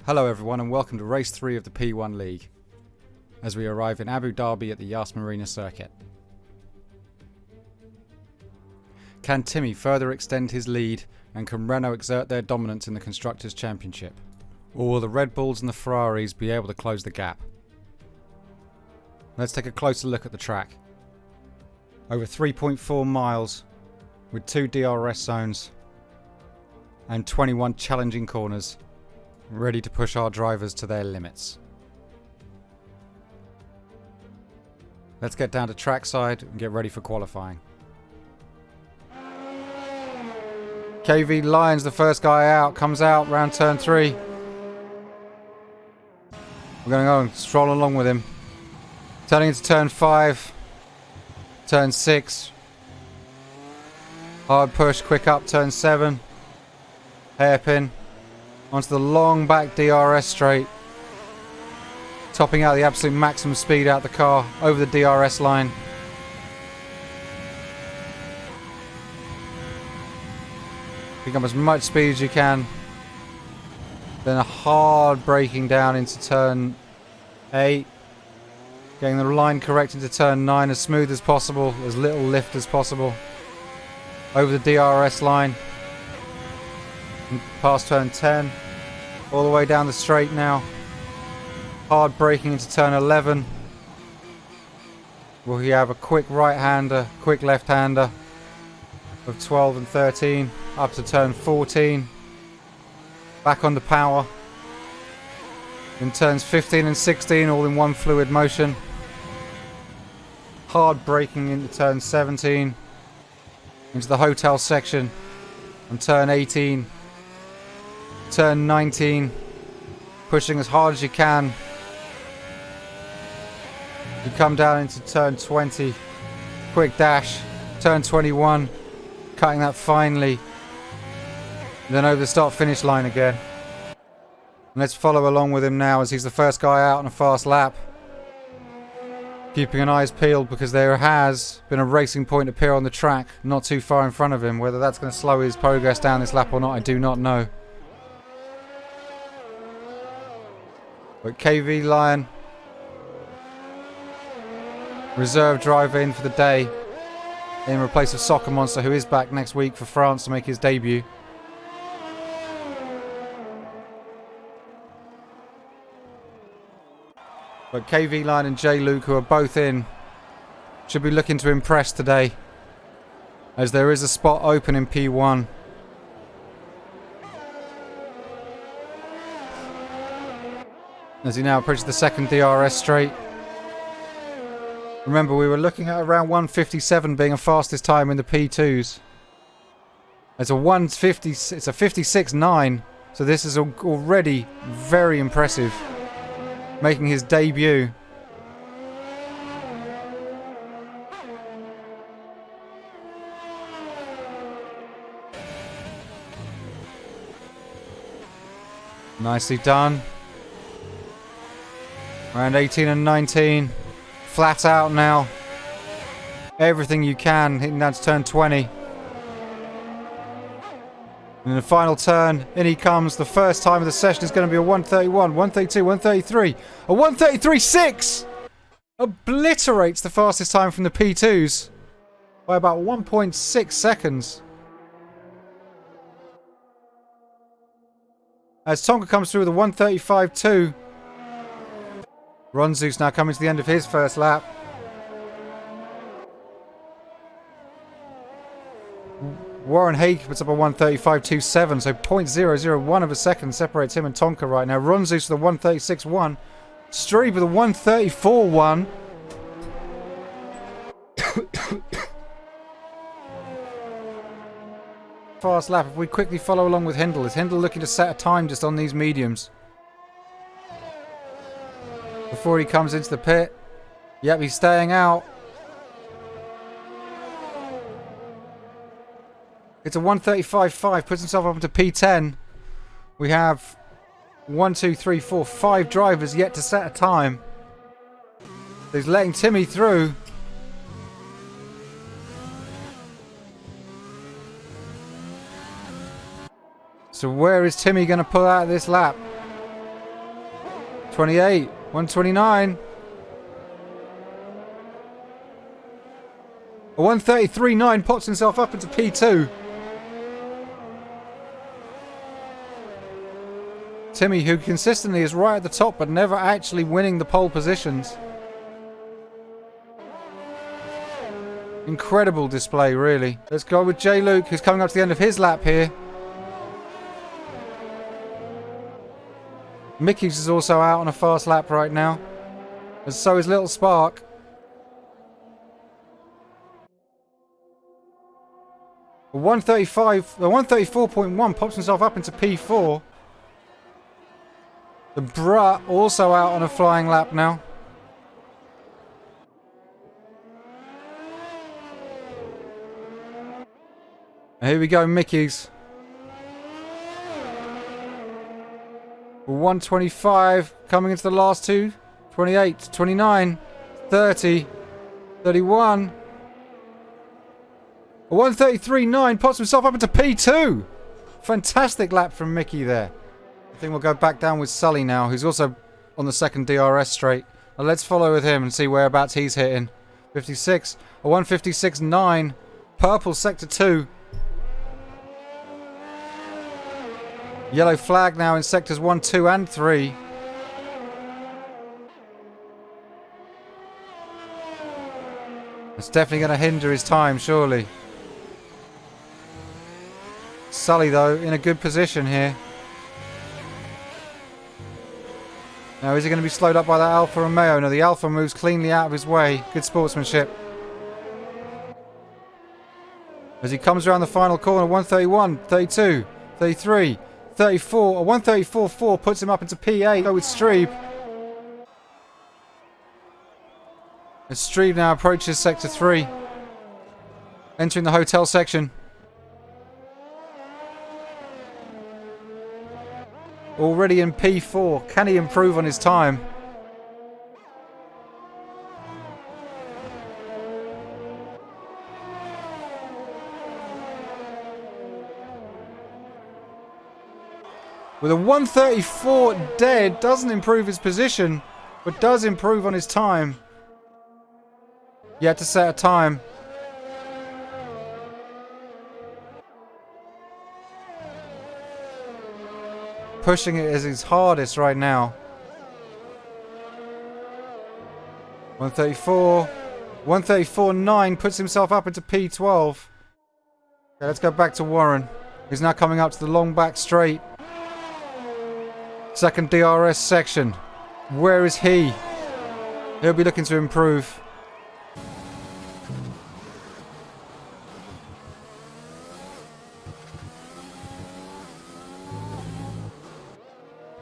Hello everyone and welcome to race 3 of the P1 League as we arrive in Abu Dhabi at the Yas Marina Circuit. Can Timmy further extend his lead and can Renault exert their dominance in the Constructors' Championship? Or will the Red Bulls and the Ferraris be able to close the gap? Let's take a closer look at the track. Over 3.4 miles with 2 DRS zones and 21 challenging corners, ready to push our drivers to their limits. Let's get down to trackside and get ready for qualifying. KV Lyons, the first guy out, comes out round turn 3. We're going to go and stroll along with him. Turning into turn 5, turn 6. Hard push, quick up, turn 7. Hairpin. Onto the long back DRS straight. Topping out the absolute maximum speed out the car over the DRS line. Pick up as much speed as you can. Then a hard braking down into turn 8. Getting the line correct into turn 9 as smooth as possible, as little lift as possible. Over the DRS line. And past turn 10. All the way down the straight now. Hard braking into turn 11. We have a quick right-hander, quick left-hander of 12 and 13. Up to turn 14. Back on the power. In turns 15 and 16, all in one fluid motion. Hard braking into turn 17. Into the hotel section. On turn 18. Turn 19, pushing as hard as you can. You come down into turn 20, quick dash, turn 21, cutting that finely, then over the start-finish line again. And let's follow along with him now as he's the first guy out on a fast lap. Keeping an eyes peeled because there has been a racing point appear on the track not too far in front of him. Whether that's going to slow his progress down this lap or not, I do not know. But KV Lion, reserve driver in for the day, in replace of Soccer Monster, who is back next week for France to make his debut. But KV Lion and J Luke, who are both in, should be looking to impress today, as there is a spot open in P1. As he now approaches the second DRS straight. Remember, we were looking at around 1:57 being a fastest time in the P2s. It's a 1:50. It's a 56.9. So this is already very impressive, making his debut. Nicely done. Round 18 and 19. Flat out now. Everything you can. Hitting down to turn 20. And in the final turn, in he comes. The first time of the session is going to be a 131, 132, 133. A 133.6! Obliterates the fastest time from the P2s by about 1.6 seconds. As Tonka comes through with a 135.2. Ronzus now coming to the end of his first lap. Warren Haig puts up a 135.27, so 0.001 of a second separates him and Tonka right now. Ronzus with a 136.1. Streeb with a 134.1. Fast lap. If we quickly follow along with Hindle. Is Hindle looking to set a time just on these mediums before he comes into the pit? Yep, he's staying out. It's a 135.5, puts himself up into P10. We have 5 drivers yet to set a time. He's letting Timmy through. So where is Timmy going to pull out this lap? 28, 129. A 133.9 pops himself up into P2. Timmy, who consistently is right at the top but never actually winning the pole positions. Incredible display, really. Let's go with J. Luke, who's coming up to the end of his lap here. Mickey's is also out on a fast lap right now. And so is Little Spark. A 134.1 pops himself up into P4. The Brut also out on a flying lap now. And here we go, Mickey's. 125 coming into the last two. 28, 29, 30, 31. A 133.9 pops himself up into P2. Fantastic lap from Mickey there. I think we'll go back down with Sully now, who's also on the second DRS straight. Now let's follow with him and see whereabouts he's hitting. 56, a 156.9. Purple sector 2. Yellow flag now in sectors 1, 2 and 3. It's definitely going to hinder his time, surely. Sully, though, in a good position here. Now, is he going to be slowed up by that Alfa Romeo? No, the Alfa moves cleanly out of his way. Good sportsmanship. As he comes around the final corner, 131, 32, 33, 34. A 134.4 puts him up into P8. Go with Streeb. As Streeb now approaches sector 3. Entering the hotel section. Already in P4. Can he improve on his time? With a 134 dead, doesn't improve his position, but does improve on his time. Yet to set a time. Pushing it is his hardest right now. 134. 134.9 puts himself up into P12. Okay, let's go back to Warren. He's now coming up to the long back straight. Second DRS section. Where is he? He'll be looking to improve.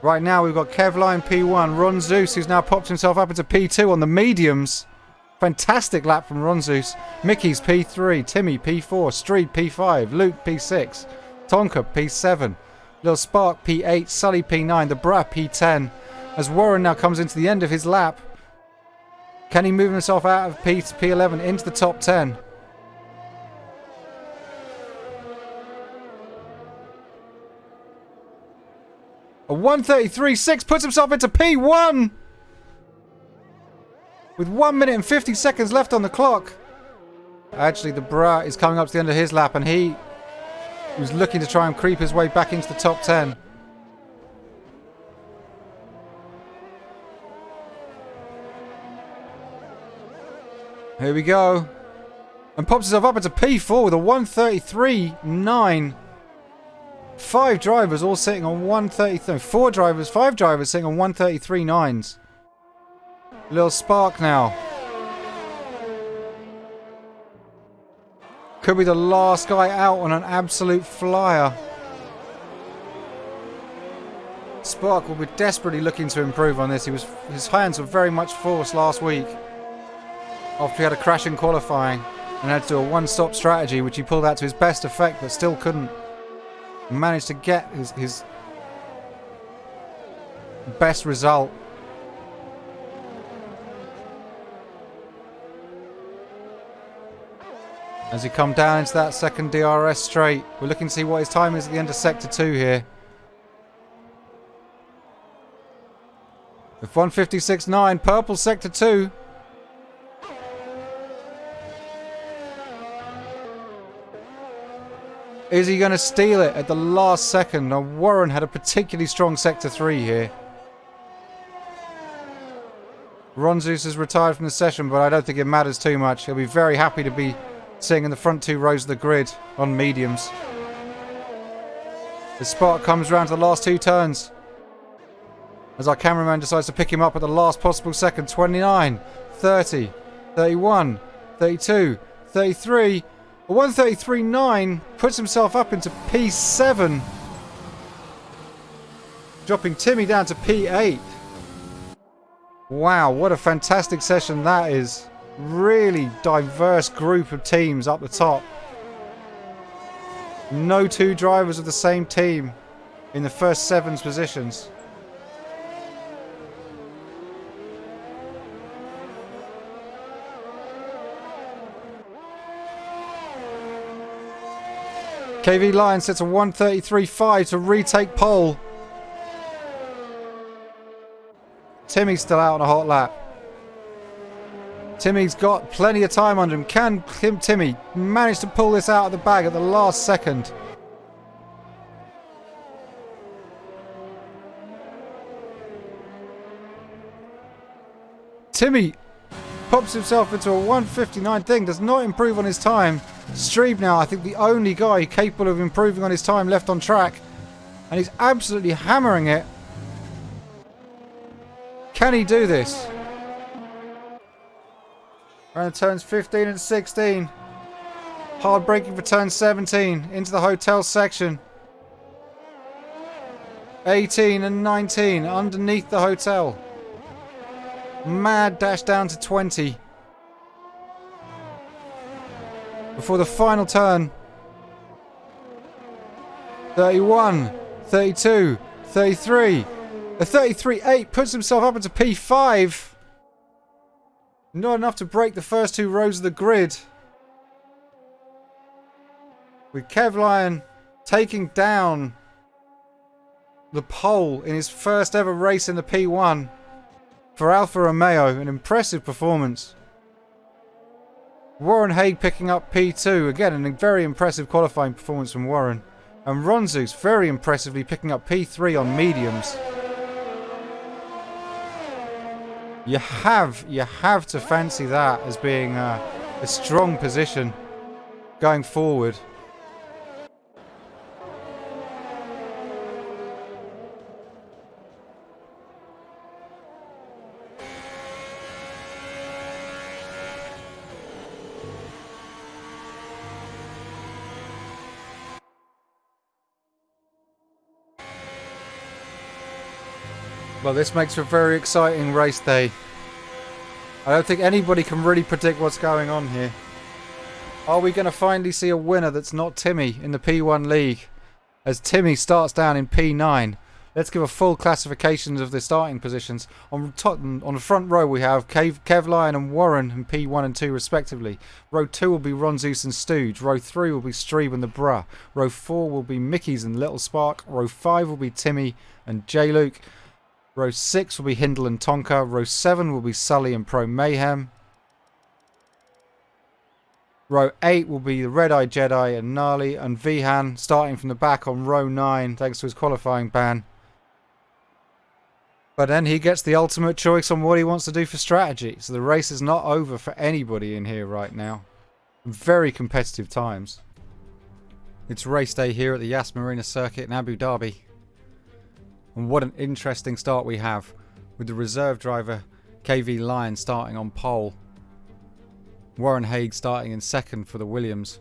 Right now we've got Kevline P1, Ron Zeus, who's now popped himself up into P2 on the mediums. Fantastic lap from Ron Zeus. Mickey's P3, Timmy P4, Street P5, Luke P6, Tonka P7, Little Spark P8, Sully P9, the Bra P10. As Warren now comes into the end of his lap. Can he move himself out of P11 into the top 10? A 133.6 puts himself into P1 with 1 minute and 50 seconds left on the clock. Actually, the Bra is coming up to the end of his lap, and he was looking to try and creep his way back into the top 10. Here we go. And pops himself up into P4 with a 133.9. 5 drivers all sitting on 133. 4 drivers, 5 drivers sitting on 133.9s. Little Spark now. Could be the last guy out on an absolute flyer. Spark will be desperately looking to improve on this. His hands were very much forced last week after he had a crash in qualifying and had to do a one-stop strategy, which he pulled out to his best effect, but still couldn't manage to get his best result. As he come down into that second DRS straight, we're looking to see what his time is at the end of sector 2 here. F12020, purple sector 2. Is he going to steal it at the last second? Now, Warren had a particularly strong sector 3 here. Ronzus has retired from the session, but I don't think it matters too much. He'll be very happy to be sitting in the front 2 rows of the grid on mediums. The spot comes round to the last 2 turns, as our cameraman decides to pick him up at the last possible second. 29, 30, 31, 32, 33. A 133.9 puts himself up into P7, dropping Timmy down to P8. Wow, what a fantastic session that is. Really diverse group of teams up the top. No 2 drivers of the same team in the first 7 positions. KV Lion sets a 133.5 to retake pole. Timmy's still out on a hot lap. Timmy's got plenty of time under him. Can Timmy manage to pull this out of the bag at the last second? Timmy pops himself into a 159 thing, does not improve on his time. Streeb now, I think the only guy capable of improving on his time left on track. And he's absolutely hammering it. Can he do this? Around turns 15 and 16. Hard braking for turn 17. Into the hotel section. 18 and 19 underneath the hotel. Mad dash down to 20. Before the final turn. 31, 32, 33. A 33.8 puts himself up into P5. Not enough to break the first 2 rows of the grid. With Kev Lion taking down the pole in his first ever race in the P1. For Alfa Romeo, an impressive performance. Warren Haig picking up P2. Again, a very impressive qualifying performance from Warren. And Ronzus very impressively picking up P3 on mediums. You have to fancy that as being a strong position going forward. Well, this makes for a very exciting race day. I don't think anybody can really predict what's going on here. Are we going to finally see a winner that's not Timmy in the P1 League? As Timmy starts down in P9. Let's give a full classification of the starting positions. On the front row we have Kev Lion and Warren in P1 and 2 respectively. Row 2 will be Ronzus and Stooge. Row 3 will be Streeb and the Bruh. Row 4 will be Mickey's and Little Spark. Row 5 will be Timmy and J Luke. Row 6 will be Hindle and Tonka. Row 7 will be Sully and Pro Mayhem. Row 8 will be the Red Eye Jedi and Gnarly and Vihan starting from the back on row 9 thanks to his qualifying ban. But then he gets the ultimate choice on what he wants to do for strategy. So the race is not over for anybody in here right now. Very competitive times. It's race day here at the Yas Marina Circuit in Abu Dhabi. And what an interesting start we have with the reserve driver KV Lion starting on pole. Warren Haig starting in second for the Williams.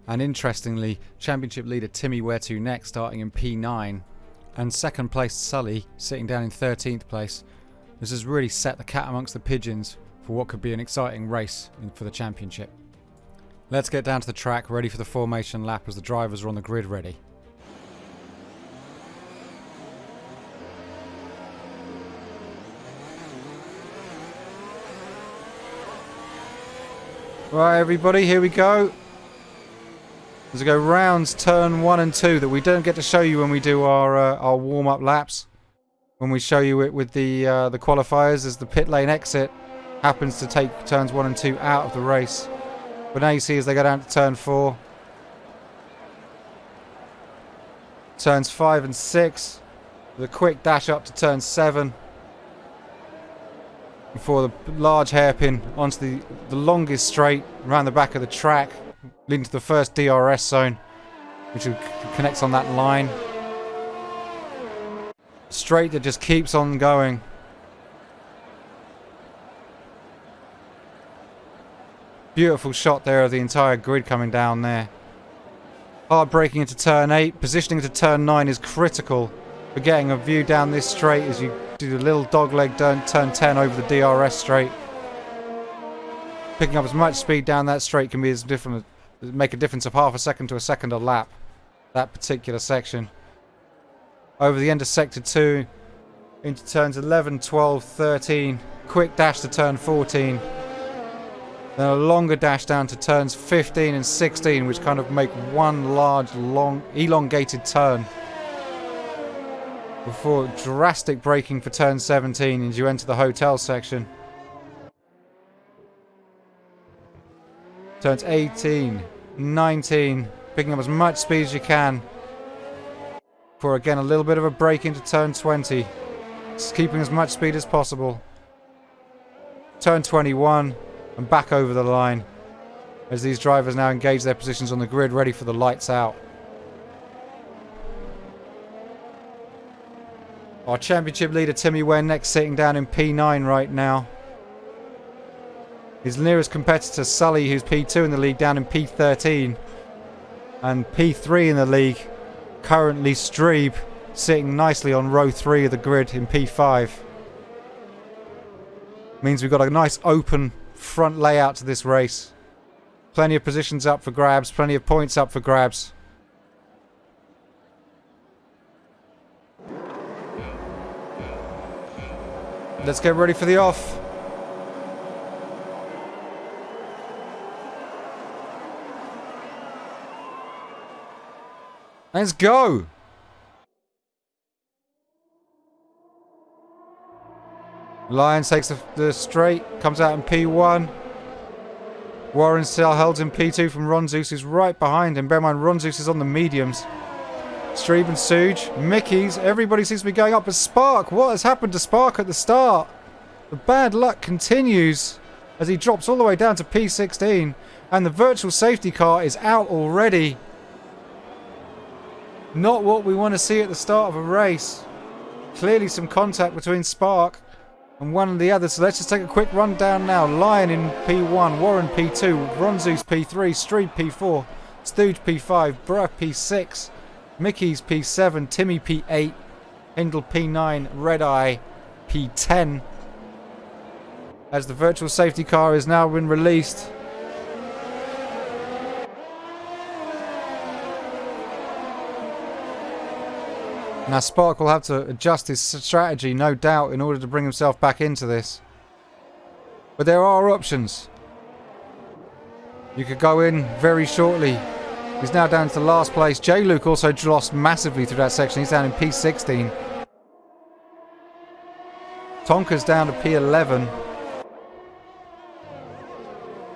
And interestingly, championship leader TimmyWhereToNext starting in P9. And second placed Sully sitting down in 13th place. This has really set the cat amongst the pigeons for what could be an exciting race for the championship. Let's get down to the track ready for the formation lap as the drivers are on the grid ready. Right, everybody, here we go. As we go rounds, turn 1 and 2 that we don't get to show you when we do our warm-up laps. when we show you it with the qualifiers, as the pit lane exit happens to take turns 1 and 2 out of the race. But now you see as they go down to turn 4, turns 5 and 6, with a quick dash up to turn 7, before the large hairpin onto the longest straight around the back of the track, leading to the first DRS zone, which connects on that line. Straight that just keeps on going. Beautiful shot there of the entire grid coming down there. Hard braking into turn 8. Positioning into turn 9 is critical for getting a view down this straight as you do the little dogleg turn 10 over the DRS straight. Picking up as much speed down that straight can be as different, make a difference of half a second to a second a lap. That particular section. Over the end of sector 2 into turns 11, 12, 13. Quick dash to turn 14. Then a longer dash down to turns 15 and 16, which kind of make one large, long, elongated turn. Before drastic braking for turn 17 as you enter the hotel section. Turns 18, 19, picking up as much speed as you can. For again a little bit of a break into turn 20. Just keeping as much speed as possible. Turn 21 and back over the line. As these drivers now engage their positions on the grid, ready for the lights out. Our championship leader TimmyWhereToNext sitting down in P9 right now. His nearest competitor Sully, who's P2 in the league, down in P13. And P3 in the league, currently Streeb, sitting nicely on row 3 of the grid in P5. Means we've got a nice open front layout to this race. Plenty of positions up for grabs, plenty of points up for grabs. Let's get ready for the off. Let's go. Lion takes the straight, comes out in P1. Warren still holds in P2 from Ronzus, who's right behind him. Bear in mind, Ronzus is on the mediums. Streeb and Suge, Mickey's, everybody seems to be going up. But Spark, what has happened to Spark at the start? The bad luck continues as he drops all the way down to P16. And the virtual safety car is out already. Not what we want to see at the start of a race. Clearly some contact between Spark and one and the other. So let's just take a quick run down now. Lion in P1, Warren P2, Ronzus P3, Streeb P4, Stooge P5, Bruh P6, Mickey's P7, Timmy P8, Hindle P9, Red Eye P10. As the virtual safety car has now been released. Now Spark will have to adjust his strategy, no doubt, in order to bring himself back into this. But there are options. You could go in very shortly. He's now down to the last place. J-Luke also lost massively through that section. He's down in P16. Tonka's down to P11.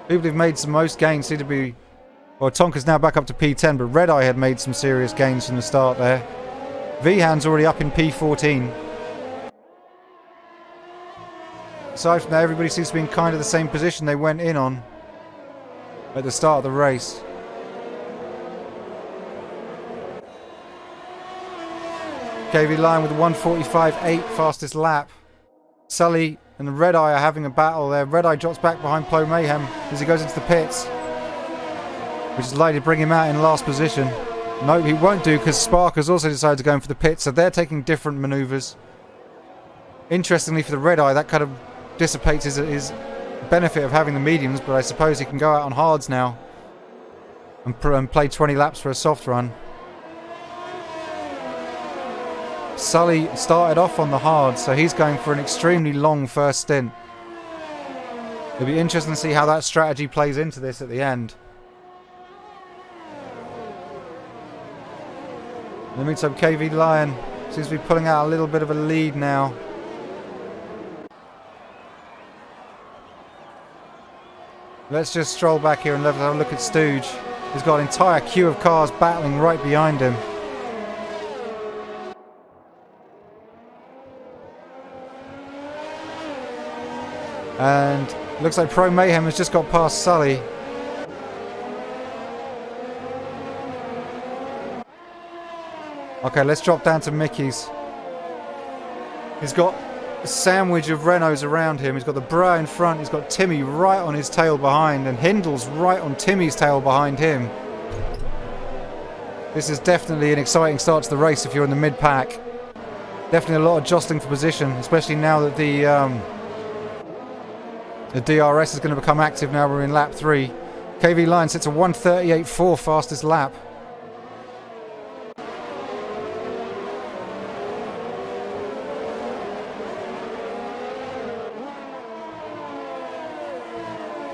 People who've made some most gains seem to be... Well, Tonka's now back up to P10, but Red Eye had made some serious gains from the start there. Vihan's already up in P14. Aside from that, everybody seems to be in kind of the same position they went in on at the start of the race. KV Lion with the 1:45.8 fastest lap. Sully and the Red Eye are having a battle there. Red Eye drops back behind Plo Mayhem as he goes into the pits, which is likely to bring him out in last position. No, he won't do, because Spark has also decided to go in for the pit, so they're taking different manoeuvres. Interestingly for the Red Eye, that kind of dissipates his benefit of having the mediums, but I suppose he can go out on hards now and play 20 laps for a soft run. Sully started off on the hard, so he's going for an extremely long first stint. It'll be interesting to see how that strategy plays into this at the end. In the meantime, KV Lion Seems to be pulling out a little bit of a lead now. Let's just stroll back here and have a look at Stooge. He's got an entire queue of cars battling right behind him. And looks like Pro Mayhem has just got past Sully. Okay, let's drop down to Mickey's. He's got a sandwich of Renaults around him. He's got the Bra in front. He's got Timmy right on his tail behind. And Hindle's right on Timmy's tail behind him. This is definitely an exciting start to the race if you're in the mid-pack. Definitely a lot of jostling for position, especially now that the DRS is going to become active now we're in lap 3. KV Line sits a 1:38.4 fastest lap.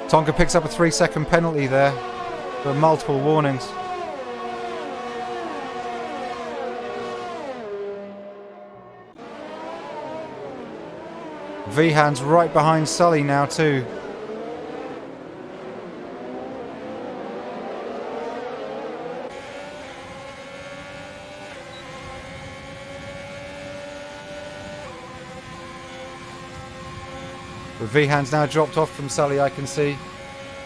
Tonka picks up a 3-second penalty there for multiple warnings. Vihan's right behind Sully now too. But Vihan's now dropped off from Sully, I can see.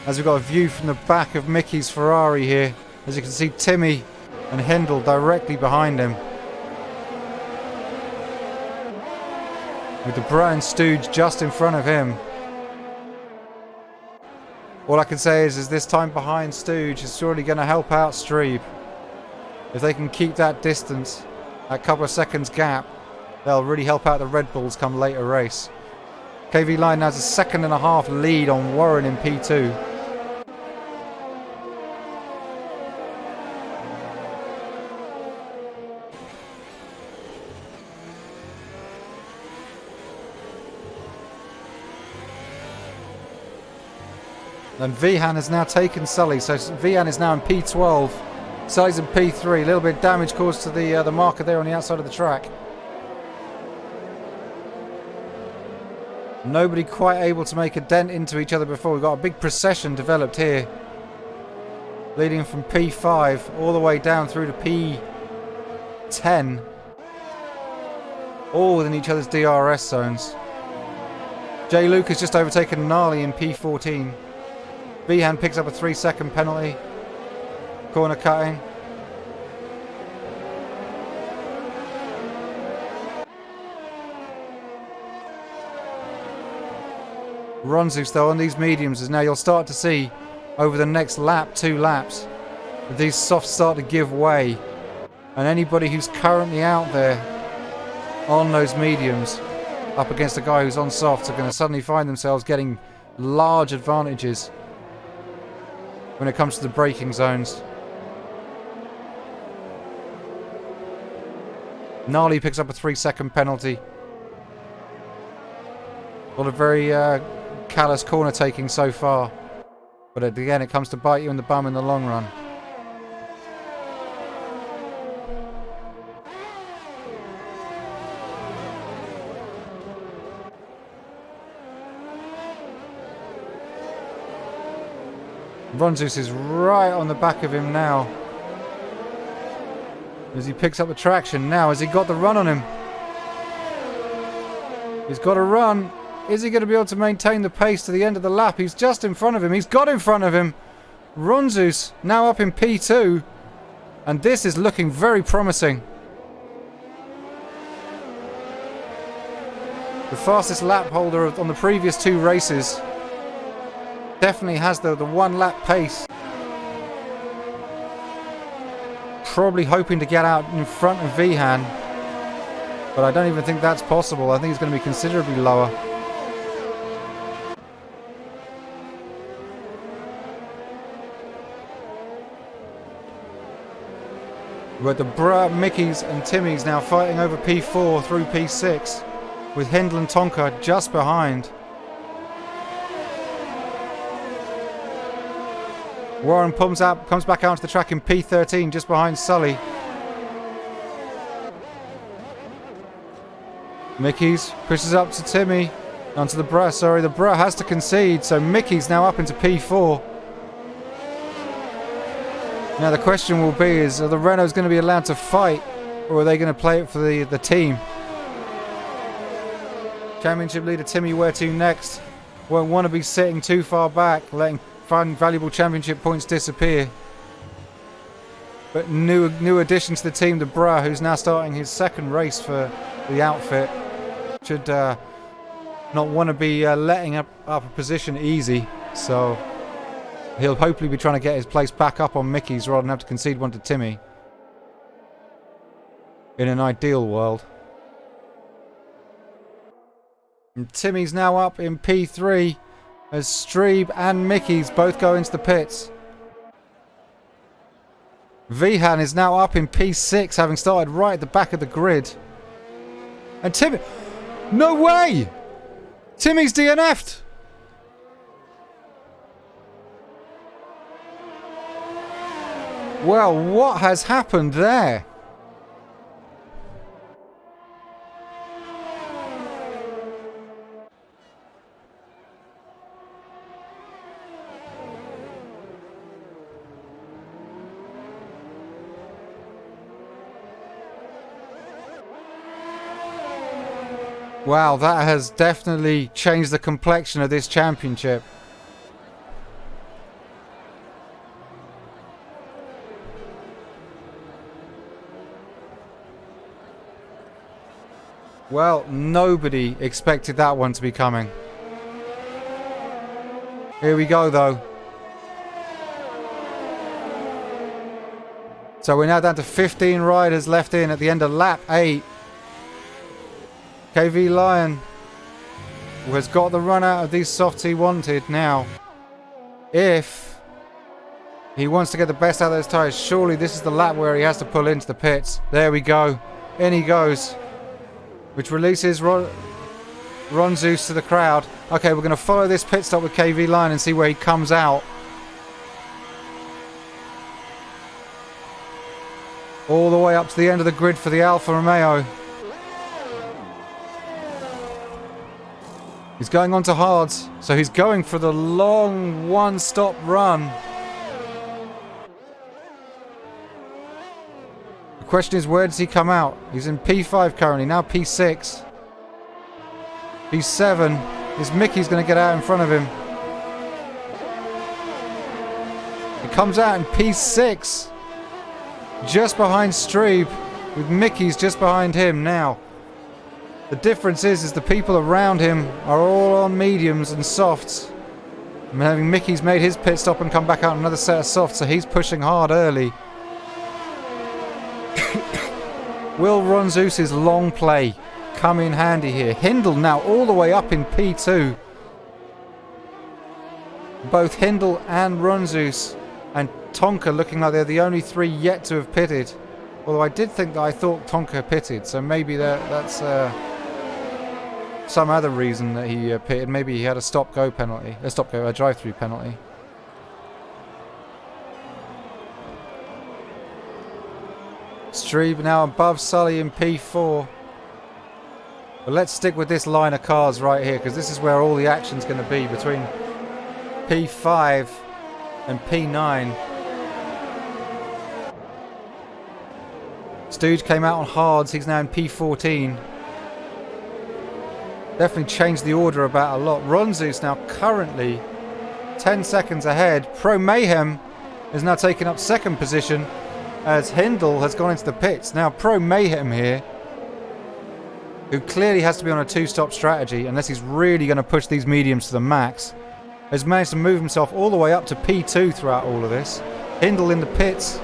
As we've got a view from the back of Mickey's Ferrari here. As you can see, Timmy and Hindle directly behind him. With the Brian Stooge just in front of him. All I can say is this time behind Stooge is surely going to help out Streeb. If they can keep that distance, that couple of seconds gap, they'll really help out the Red Bulls come later race. KV Line now has a 1.5 second lead on Warren in P2. And Vihan has now taken Sully, so Vihan is now in P12. Sully's in P3. A little bit of damage caused to the marker there on the outside of the track. Nobody quite able to make a dent into each other before. We've got a big procession developed here, leading from P5 all the way down through to P10, all within each other's DRS zones. Jay Luke has just overtaken Gnarly in P14. Vihan picks up a 3-second penalty. Corner cutting. Ronzus though on these mediums, as now you'll start to see over the next lap, 2 laps, that these softs start to give way. And anybody who's currently out there on those mediums up against a guy who's on softs are going to suddenly find themselves getting large advantages when it comes to the braking zones. Gnarly picks up a 3-second penalty. Not a very callous corner taking so far, but again it comes to bite you in the bum in the long run. Ronzus is right on the back of him now. As he picks up the traction now, has he got the run on him? He's got a run. Is he going to be able to maintain the pace to the end of the lap? He's just in front of him. He's got in front of him. Ronzus now up in P2. And this is looking very promising. The fastest lap holder on the previous 2 races. Definitely has the 1 lap pace. Probably hoping to get out in front of Vihan, but I don't even think that's possible. I think it's going to be considerably lower. But the Mickeys and Timmys now fighting over P4 through P6, with Hindle and Tonka just behind. Warren comes back out to the track in P13 just behind Sully. Mickey's pushes up to Timmy. Onto the Bra, sorry, the Bra has to concede, so Mickey's now up into P4. Now the question will be, are the Renaults going to be allowed to fight, or are they going to play it for the team? Championship leader TimmyWhereToNext won't want to be sitting too far back, letting valuable championship points disappear. But new addition to the team, the Bra, who's now starting his second race for the outfit, should not want to be letting up a position easy. So he'll hopefully be trying to get his place back up on Mickey's rather than have to concede one to Timmy. In an ideal world. And Timmy's now up in P3 as Streeb and Mickey's both go into the pits. Vihan is now up in P6, having started right at the back of the grid. And Timmy... No way! Timmy's DNF'd! Well, what has happened there? Wow, that has definitely changed the complexion of this championship. Well, nobody expected that one to be coming. Here we go, though. So we're now down to 15 riders left in at the end of lap 8. KV Lion has got the run out of these softs he wanted now. If he wants to get the best out of those tyres, surely this is the lap where he has to pull into the pits. There we go. In he goes. Which releases Ron Zeus to the crowd. Okay, we're going to follow this pit stop with KV Lion and see where he comes out. All the way up to the end of the grid for the Alfa Romeo. He's going on to hards, so he's going for the long one-stop run. The question is, where does he come out? He's in P5 currently, now P6. P7. Is Mickey's going to get out in front of him? He comes out in P6. Just behind Streeb, with Mickey's just behind him now. The difference is the people around him are all on mediums and softs. I mean, having Mickey's made his pit stop and come back out another set of softs, so he's pushing hard early. Will Ron Zeus's long play come in handy here? Hindle now all the way up in P2. Both Hindle and Ron Zeus and Tonka looking like they're the only three yet to have pitted. Although I thought Tonka pitted, so maybe that's some other reason that he pitted. Maybe he had a stop-go penalty, a drive-through penalty. Streeb now above Sully in P4. But let's stick with this line of cars right here, because this is where all the action's going to be between P5 and P9. Stooge came out on hards, he's now in P14. Definitely changed the order about a lot. Ronzus now currently 10 seconds ahead. Pro Mayhem is now taking up second position as Hindle has gone into the pits. Now Pro Mayhem here, who clearly has to be on a two-stop strategy unless he's really going to push these mediums to the max, has managed to move himself all the way up to P2 throughout all of this. Hindle in the pits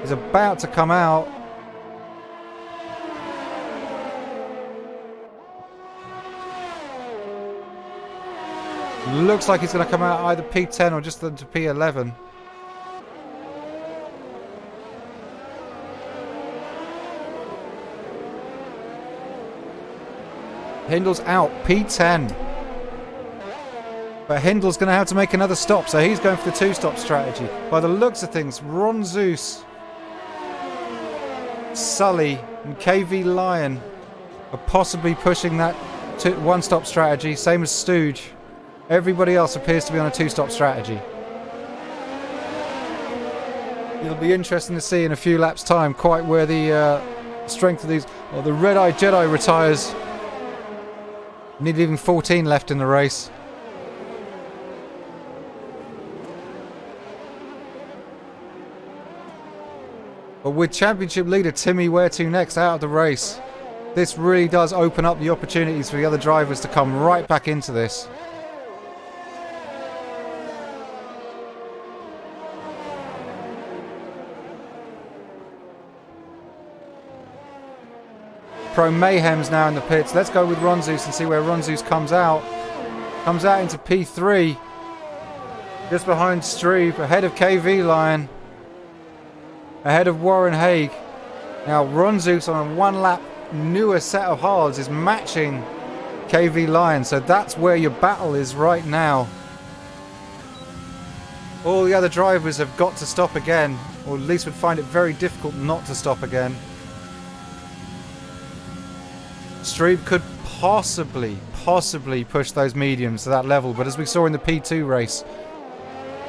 is about to come out. Looks like he's going to come out either P10 or just into P11. Hindle's out, P10. But Hindle's going to have to make another stop, so he's going for the two-stop strategy. By the looks of things, Ron Zeus, Sully and KV Lion are possibly pushing that one-stop strategy, same as Stooge. Everybody else appears to be on a two-stop strategy. It'll be interesting to see in a few laps' time quite where the strength of these... Well, the red-eyed Jedi retires. Need even 14 left in the race. But with championship leader TimmyWhereToNext out of the race, this really does open up the opportunities for the other drivers to come right back into this. Pro Mayhem's now in the pits. Let's go with Ronzus and see where Ronzus comes out. Comes out into P3. Just behind Streep, ahead of KV Lion. Ahead of Warren Haig. Now Ronzus on a one lap newer set of hards is matching KV Lion. So that's where your battle is right now. All the other drivers have got to stop again. Or at least would find it very difficult not to stop again. Streep could possibly push those mediums to that level, but as we saw in the P2 race,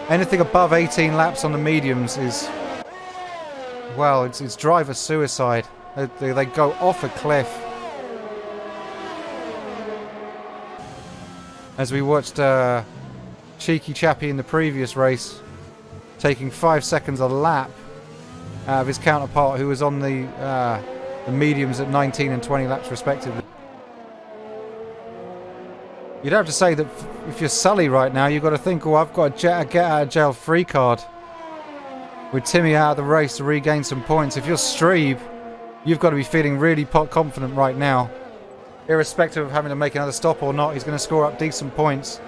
anything above 18 laps on the mediums is, well, it's driver suicide. They go off a cliff. As we watched Cheeky Chappie in the previous race, taking 5 seconds a lap out of his counterpart who was on the mediums at 19 and 20 laps respectively. You'd have to say that if you're Sully right now, you've got to think, oh, I've got a get out of jail free card with Timmy out of the race to regain some points. If you're Streeb, you've got to be feeling really confident right now. Irrespective of having to make another stop or not, he's going to score up decent points.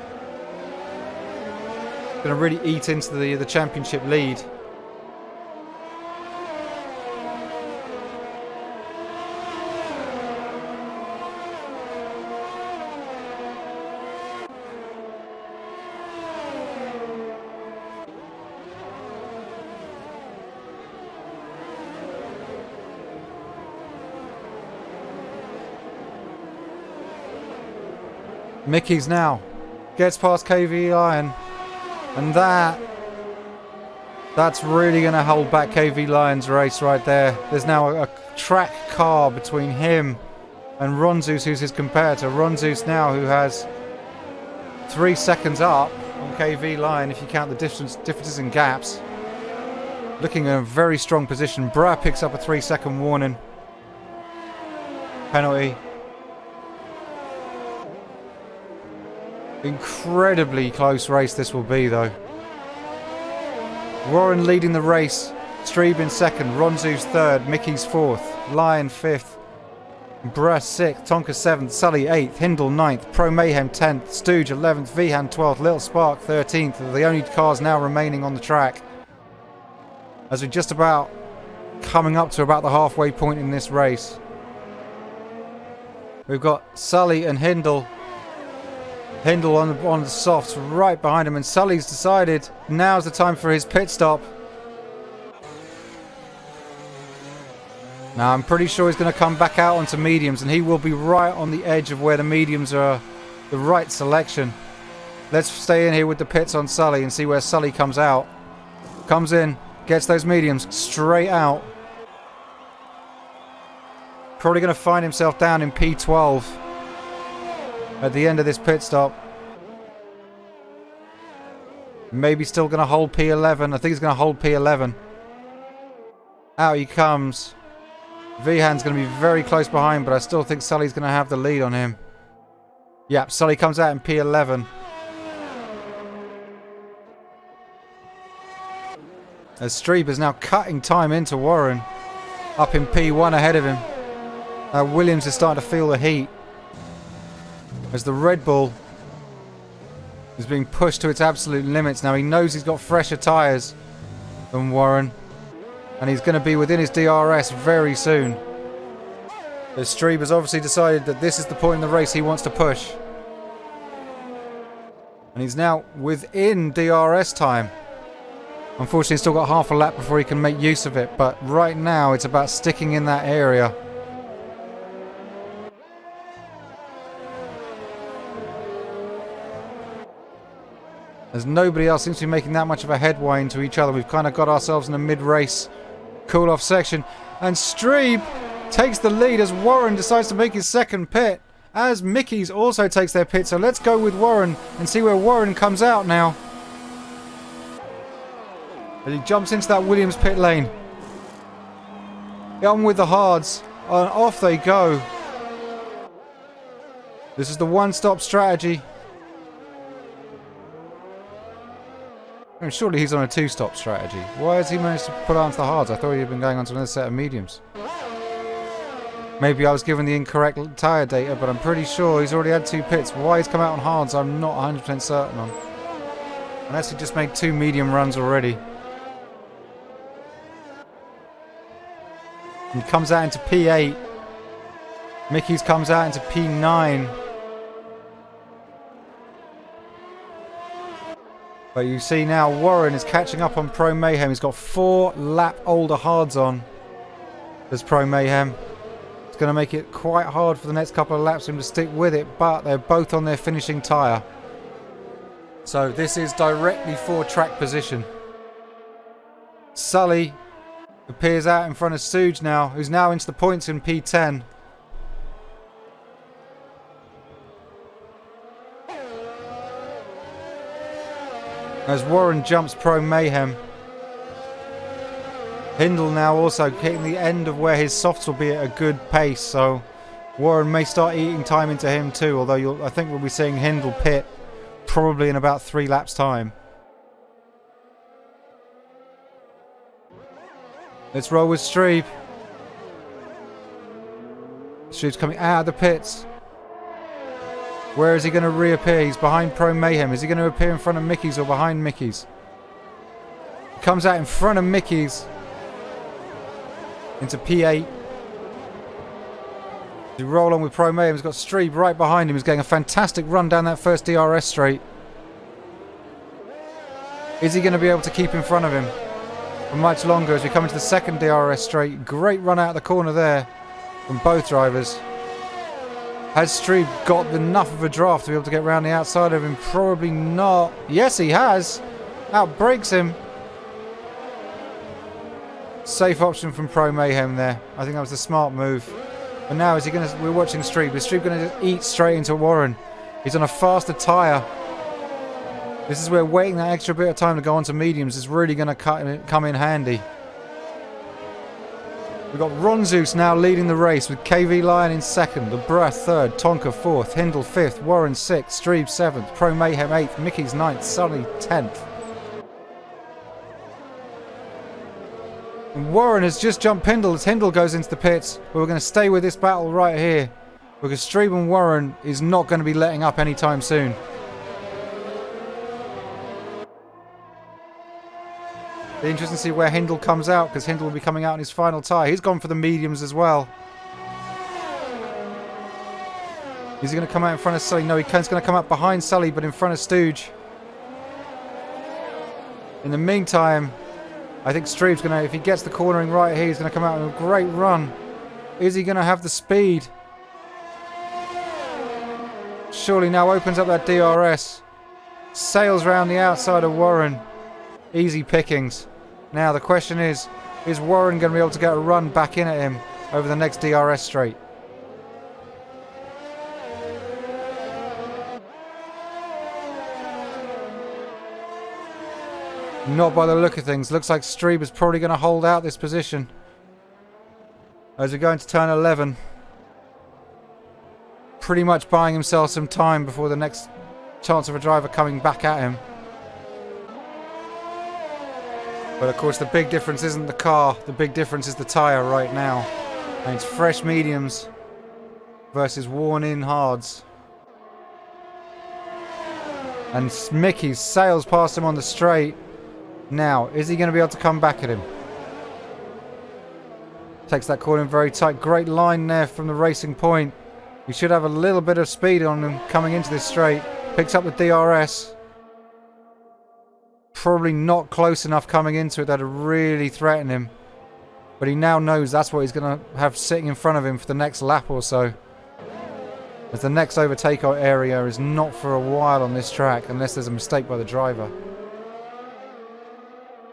Going to really eat into the championship lead. Mickey's now gets past KV Lion, and that's really going to hold back KV Lion's race right there. There's now a track car between him and Ronzus, who's his competitor. Ronzus now, who has 3 seconds up on KV Lion if you count the differences in gaps. Looking in a very strong position. Bra picks up a 3-second warning. Penalty. Incredibly close race this will be, though. Warren leading the race. Streeb in second. Ronzus third. Mickey's fourth. Lion fifth. Bra sixth. Tonka seventh. Sully eighth. Hindle ninth. Pro Mayhem 10th. Stooge 11th. Vihan 12th. Little Spark 13th. Are the only cars now remaining on the track. As we're just about coming up to about the halfway point in this race. We've got Sully and Hindle. Hindle on the softs right behind him, and Sully's decided now's the time for his pit stop. Now I'm pretty sure he's going to come back out onto mediums, and he will be right on the edge of where the mediums are the right selection. Let's stay in here with the pits on Sully and see where Sully comes out. Comes in, gets those mediums straight out. Probably going to find himself down in P12 at the end of this pit stop. Maybe still going to hold P11. I think he's going to hold P11. Out he comes. Vihan's going to be very close behind, but I still think Sully's going to have the lead on him. Yep, Sully comes out in P11. As Streep is now cutting time into Warren. Up in P1 ahead of him. Williams is starting to feel the heat. As the Red Bull is being pushed to its absolute limits. Now he knows he's got fresher tyres than Warren. And he's going to be within his DRS very soon. As Streeb has obviously decided that this is the point in the race he wants to push. And he's now within DRS time. Unfortunately he's still got half a lap before he can make use of it. But right now it's about sticking in that area. As nobody else seems to be making that much of a headway into each other. We've kind of got ourselves in a mid-race cool-off section. And Strebe takes the lead as Warren decides to make his second pit. As Mickey's also takes their pit. So let's go with Warren and see where Warren comes out now. And he jumps into that Williams pit lane. On with the hards. And off they go. This is the one-stop strategy. And surely he's on a two-stop strategy. Why has he managed to put onto the hards? I thought he'd been going on to another set of mediums. Maybe I was given the incorrect tyre data, but I'm pretty sure he's already had 2 pits. Why he's come out on hards, I'm not 100% certain on. Unless he just made 2 medium runs already. He comes out into P8. Mickey's comes out into P9. But you see now Warren is catching up on Pro Mayhem. He's got 4 lap older hards on. There's Pro Mayhem. It's going to make it quite hard for the next couple of laps for him to stick with it. But they're both on their finishing tyre. So this is directly for track position. Sully appears out in front of Suge now, who's now into the points in P10. As Warren jumps Pro Mayhem. Hindle now also hitting the end of where his softs will be at a good pace, so Warren may start eating time into him too, although I think we'll be seeing Hindle pit probably in about 3 laps time. Let's roll with Strebe. Strebe's coming out of the pits. Where is he going to reappear? He's behind Pro Mayhem. Is he going to appear in front of Mickey's or behind Mickey's? He comes out in front of Mickey's. Into P8. As he roll on with Pro Mayhem, he's got Strebe right behind him. He's getting a fantastic run down that first DRS straight. Is he going to be able to keep in front of him for much longer as we come into the second DRS straight? Great run out of the corner there from both drivers. Has Strebe got enough of a draft to be able to get around the outside of him? Probably not. Yes, he has. Outbrakes him. Safe option from Pro Mayhem there. I think that was the smart move. But now is he going to... We're watching Strebe. Is Strebe going to just eat straight into Warren? He's on a faster tyre. This is where waiting that extra bit of time to go onto mediums is really going to come in handy. We've got Ronzus now leading the race with KV Lion in second, LeBrun third, Tonka fourth, Hindle fifth, Warren sixth, Strebe seventh, Pro Mayhem eighth, Mickey's ninth, Sully 10th. And Warren has just jumped Hindle as Hindle goes into the pits. But we're going to stay with this battle right here because Strebe and Warren is not going to be letting up anytime soon. Be interesting to see where Hindle comes out because Hindle will be coming out in his final tyre. He's gone for the mediums as well. Is he going to come out in front of Sully? No, he's going to come out behind Sully but in front of Stooge. In the meantime, I think Strebe's going to, if he gets the cornering right here, he's going to come out in a great run. Is he going to have the speed? Surely now opens up that DRS. Sails round the outside of Warren. Easy pickings. Now the question is Warren going to be able to get a run back in at him over the next DRS straight? Not by the look of things. Looks like Strebe is probably going to hold out this position. As we go into turn 11. Pretty much buying himself some time before the next chance of a driver coming back at him. But of course the big difference isn't the car. The big difference is the tyre right now. And it's fresh mediums versus worn in hards. And Mickey sails past him on the straight. Now, is he going to be able to come back at him? Takes that corner in very tight. Great line there from the racing point. He should have a little bit of speed on him coming into this straight. Picks up the DRS. Probably not close enough coming into it that would really threaten him. But he now knows that's what he's going to have sitting in front of him for the next lap or so. as the next overtake area is not for a while on this track unless there's a mistake by the driver.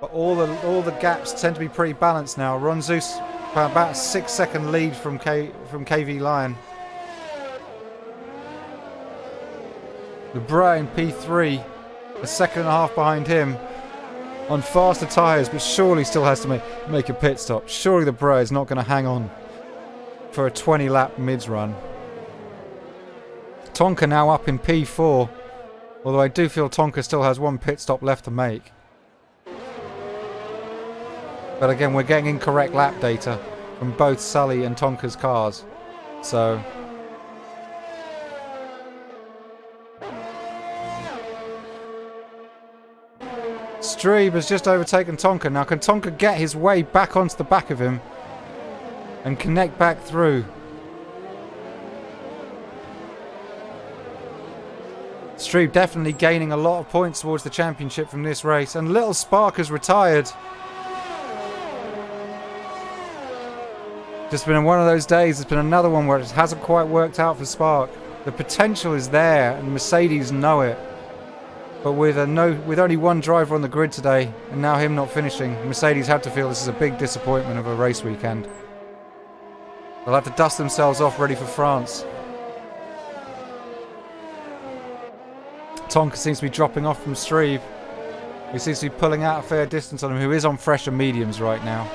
But all the gaps tend to be pretty balanced now. Ron Zeus about a 6-second lead from KV Lion. Lebray in P3, a second and a half behind him on faster tyres, but surely still has to make a pit stop. Surely the Bray is not going to hang on for a 20-lap mids run. Tonka now up in P4, although I do feel Tonka still has one pit stop left to make. But again, we're getting incorrect lap data from both Sully and Tonka's cars. So Strebe has just overtaken Tonka. Now can Tonka get his way back onto the back of him and connect back through? Strebe definitely gaining a lot of points towards the championship from this race. And Little Spark has retired. Just been one of those days. It's been another one where it hasn't quite worked out for Spark. The potential is there and Mercedes know it. But with only one driver on the grid today and now him not finishing, Mercedes have to feel this is a big disappointment of a race weekend. They'll have to dust themselves off ready for France. Tonka seems to be dropping off from Strebe. He seems to be pulling out a fair distance on him, who is on fresher mediums right now.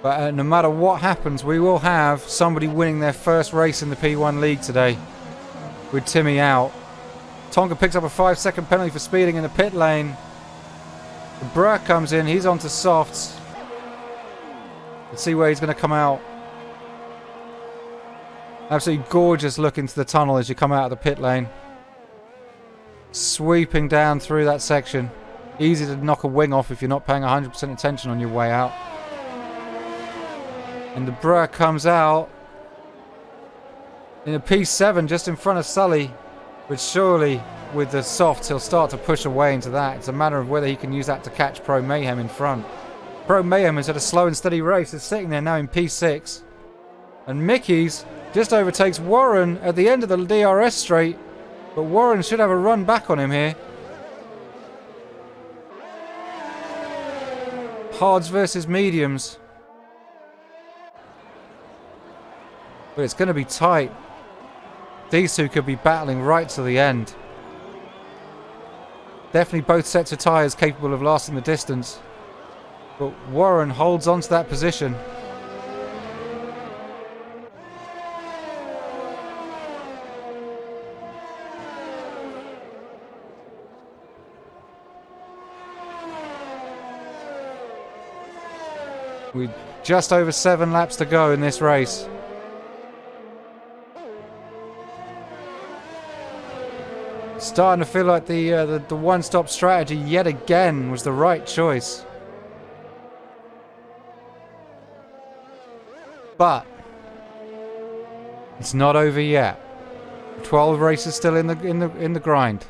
But no matter what happens, we will have somebody winning their first race in the P1 League today, with Timmy out. Tonka picks up a 5-second penalty for speeding in the pit lane. Brr comes in, he's onto softs. Let's see where he's going to come out. Absolutely gorgeous look into the tunnel as you come out of the pit lane. Sweeping down through that section. Easy to knock a wing off if you're not paying 100% attention on your way out. And the Brr comes out in a P7 just in front of Sully. But surely with the softs he'll start to push away into that. It's a matter of whether he can use that to catch Pro Mayhem in front. Pro Mayhem has had a slow and steady race. It's sitting there now in P6. And Mickey's just overtakes Warren at the end of the DRS straight. But Warren should have a run back on him here. Hards versus mediums. But it's going to be tight. These two could be battling right to the end. Definitely both sets of tyres capable of lasting the distance. But Warren holds on to that position. With just over 7 laps to go in this race. Starting to feel like the one-stop strategy yet again was the right choice. But it's not over yet. 12 races still in the grind.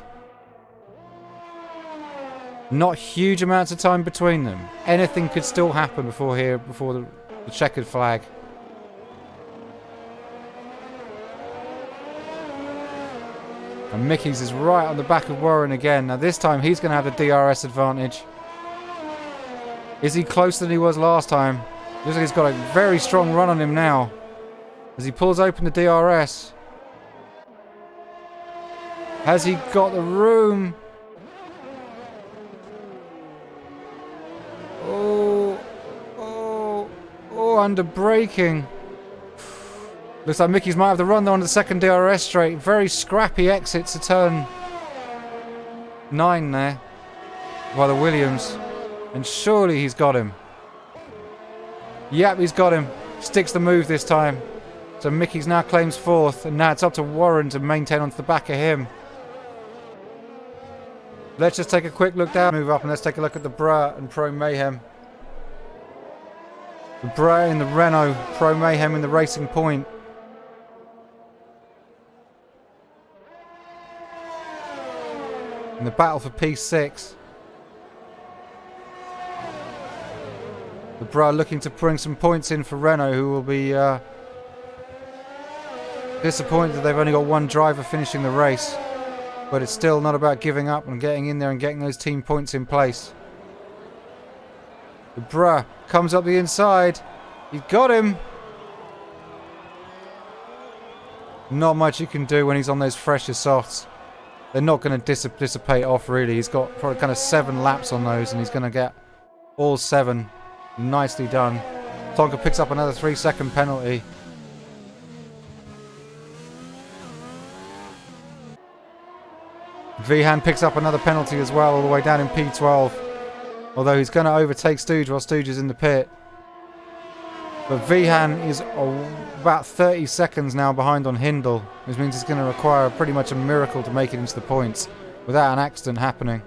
Not huge amounts of time between them. Anything could still happen before the checkered flag. And Mickey's is right on the back of Warren again. Now this time he's going to have the DRS advantage. Is he closer than he was last time? Looks like he's got a very strong run on him now. As he pulls open the DRS. Has he got the room? Under braking. Looks like Mickey's might have the run though on the second DRS straight. Very scrappy exit to turn 9 there by the Williams. And surely he's got him. Yep, he's got him. Sticks the move this time. So Mickey's now claims 4th. And now it's up to Warren to maintain onto the back of him. Let's just take a quick look down. Move up and let's take a look at the Bra and Pro Mayhem. The Bra in the Renault, Pro Mayhem in the Racing Point. In the battle for P6. The Bra looking to bring some points in for Renault, who will be disappointed that they've only got one driver finishing the race. But it's still not about giving up and getting in there and getting those team points in place. The Bra comes up the inside. He's got him. Not much you can do when he's on those fresher softs. They're not going to dissipate off, really. He's got probably kind of 7 laps on those, and he's going to get all 7. Nicely done. Tonka picks up another 3-second penalty. Vihan picks up another penalty as well, all the way down in P12. Although he's going to overtake Stooge while Stooge is in the pit. But Vihan is about 30 seconds now behind on Hindle, which means it's going to require pretty much a miracle to make it into the points without an accident happening.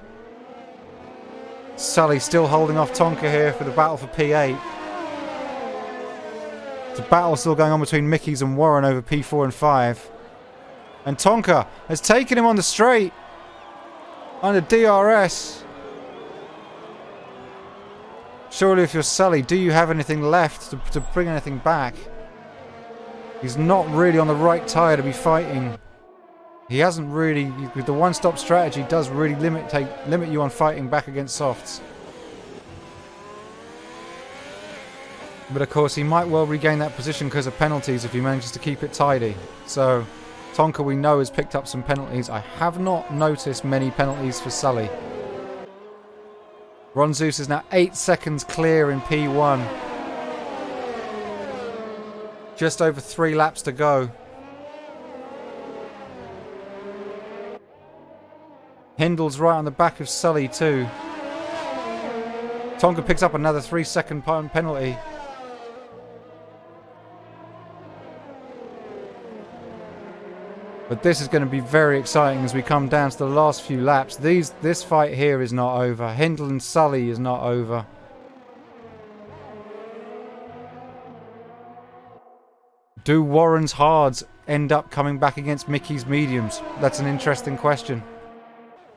Sully still holding off Tonka here for the battle for P8. The battle still going on between Mickey's and Warren over P4 and 5. And Tonka has taken him on the straight under DRS. Surely if you're Sully, do you have anything left to bring anything back? He's not really on the right tyre to be fighting. He hasn't really, with the one-stop strategy, does really limit you on fighting back against softs. But of course, he might well regain that position because of penalties if he manages to keep it tidy. So, Tonka, we know, has picked up some penalties. I have not noticed many penalties for Sully. Ron Zeus is now 8 seconds clear in P1. Just over 3 laps to go. Hindle's right on the back of Sully too. Tonka picks up another 3-second penalty. But this is going to be very exciting as we come down to the last few laps. This fight here is not over. Hindle and Sully is not over. Do Warren's hards end up coming back against Mickey's mediums? That's an interesting question.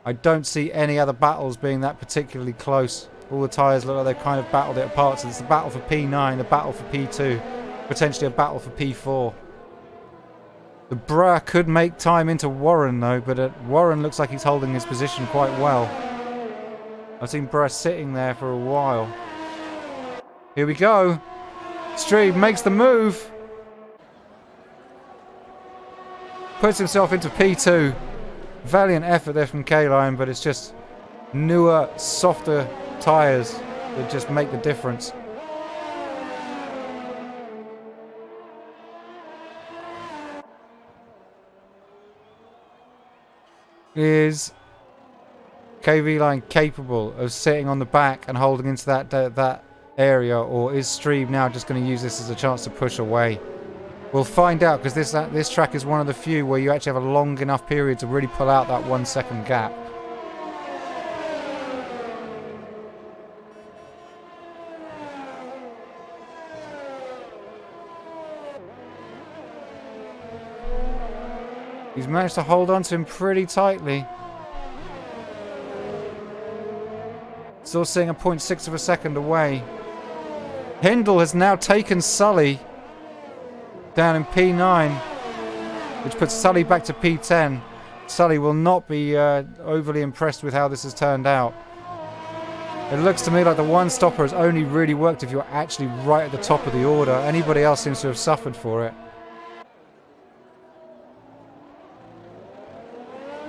I don't see any other battles being that particularly close. All the tyres look like they've kind of battled it apart. So it's the battle for P9, the battle for P2, potentially a battle for P4. The Bra could make time into Warren though, but Warren looks like he's holding his position quite well. I've seen Bra sitting there for a while. Here we go. Streeb makes the move. Puts himself into P2. Valiant effort there from K-Line, but it's just newer, softer tyres that just make the difference. Is KV Line capable of sitting on the back and holding into that area, or is Streeb now just going to use this as a chance to push away? We'll find out, because this track is one of the few where you actually have a long enough period to really pull out that 1 second gap. He's managed to hold on to him pretty tightly. Still seeing a 0.6 of a second away. Hindle has now taken Sully down in P9, which puts Sully back to P10. Sully will not be overly impressed with how this has turned out. It looks to me like the one stopper has only really worked if you're actually right at the top of the order. Anybody else seems to have suffered for it.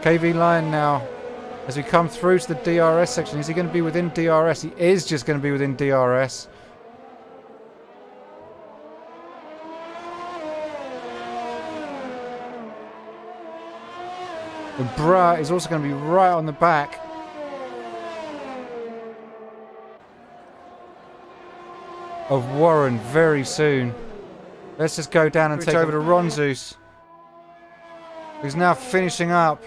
KV Line now, as we come through to the DRS section, is he going to be within DRS? He is just going to be within DRS. The Bra is also going to be right on the back. Of Warren very soon. Let's just go down and take over to Ron Zeus, who's now finishing up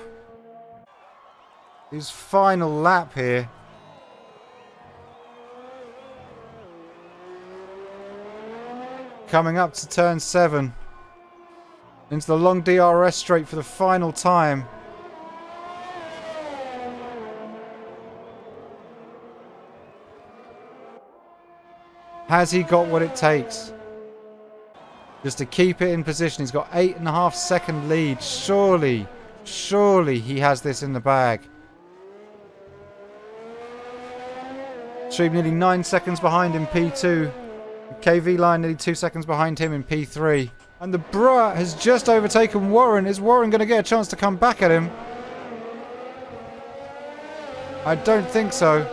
his final lap here. Coming up to turn 7. Into the long DRS straight for the final time. Has he got what it takes just to keep it in position? He's got 8.5 second lead. Surely he has this in the bag. Streeb nearly 9 seconds behind in P2. KV Line nearly 2 seconds behind him in P3. And the Brah has just overtaken Warren. Is Warren going to get a chance to come back at him? I don't think so.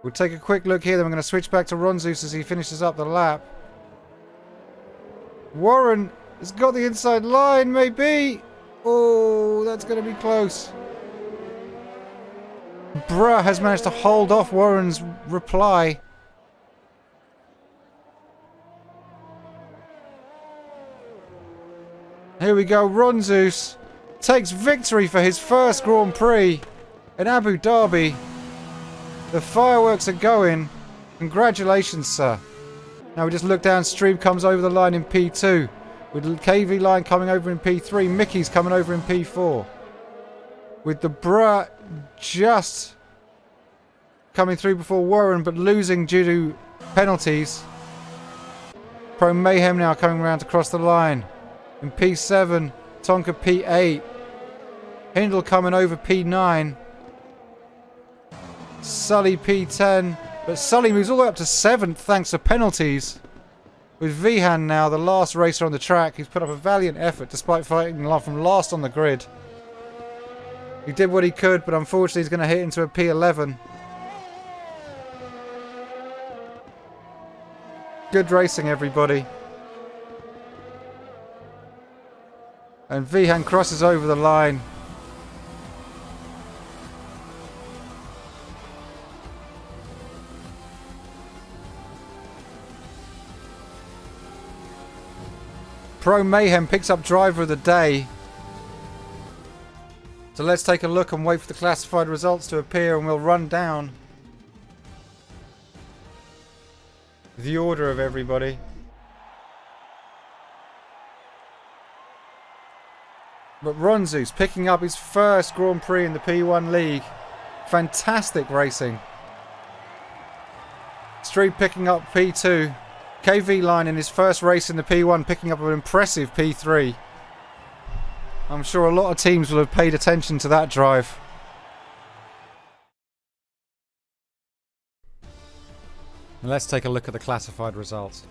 We'll take a quick look here, then we're going to switch back to Ronzus as he finishes up the lap. Warren has got the inside line, maybe. Oh, that's going to be close. Brah has managed to hold off Warren's reply. Here we go. Ronzus takes victory for his first Grand Prix in Abu Dhabi. The fireworks are going. Congratulations, sir. Now we just look down. Streeb comes over the line in P2. With KV Line coming over in P3. Mickey's coming over in P4. With the Brah just coming through before Warren, but losing due to penalties. Pro Mayhem now coming around to cross the line. In P7, Tonka P8. Hindle coming over P9. Sully P10. But Sully moves all the way up to 7th thanks to penalties. With Vihan now, the last racer on the track. He's put up a valiant effort despite fighting from last on the grid. He did what he could, but unfortunately he's going to hit into a P11. Good racing, everybody. And Vihan crosses over the line. Pro Mayhem picks up driver of the day. So let's take a look and wait for the classified results to appear, and we'll run down the order of everybody. But Ronzus picking up his first Grand Prix in the P1 League. Fantastic racing. Streeb picking up P2. KV Line in his first race in the P1 picking up an impressive P3. I'm sure a lot of teams will have paid attention to that drive. And let's take a look at the classified results.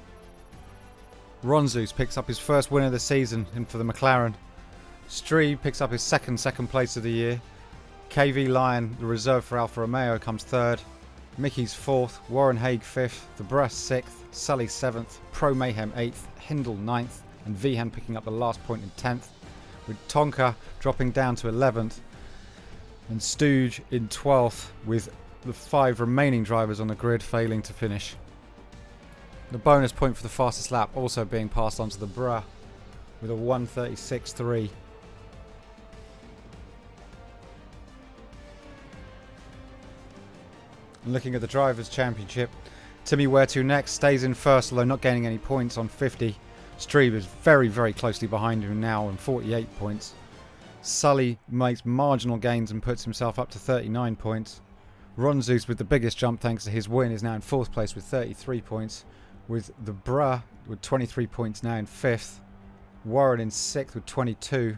Ronzus picks up his first win of the season for the McLaren. Streeb picks up his second place of the year. KV Lion, the reserve for Alfa Romeo, comes third. Mickey's fourth. Warren Haig fifth. The Brah sixth. Sully seventh. Pro Mayhem eighth. Hindle ninth. And Vihan picking up the last point in 10th. With Tonka dropping down to 11th. And Stooge in 12th, with the 5 remaining drivers on the grid failing to finish. The bonus point for the fastest lap also being passed on to the Brah with a 1:36.3. And looking at the Drivers' Championship, TimmyWhereToNext stays in first, although not gaining any points on 50. Streeb is very, very closely behind him now on 48 points. Sully makes marginal gains and puts himself up to 39 points. Ronzus, with the biggest jump thanks to his win, is now in 4th place with 33 points. With the Brah with 23 points now in 5th. Warren in 6th with 22.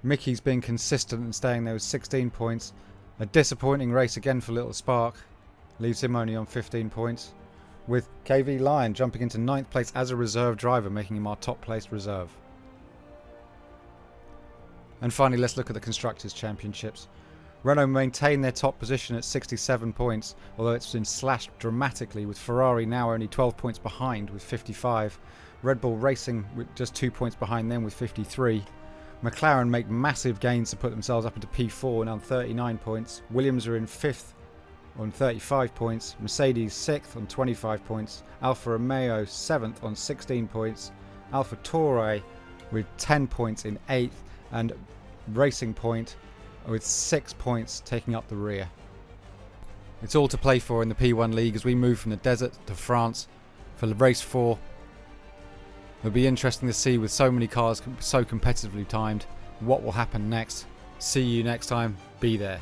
Mickey's being consistent and staying there with 16 points. A disappointing race again for Little Spark. Leaves him only on 15 points. With KV Lion jumping into 9th place as a reserve driver, making him our top placed reserve. And finally, let's look at the Constructors' Championships. Renault maintain their top position at 67 points, although it's been slashed dramatically, with Ferrari now only 12 points behind with 55. Red Bull Racing with just 2 points behind them with 53. McLaren make massive gains to put themselves up into P4 and on 39 points. Williams are in 5th on 35 points. Mercedes 6th on 25 points. Alfa Romeo 7th on 16 points. Alfa Tauri with 10 points in 8th. And Racing Point with 6 points taking up the rear. It's all to play for in the P1 League as we move from the desert to France for race 4. It'll be interesting to see, with so many cars so competitively timed, what will happen next. See you next time. Be there.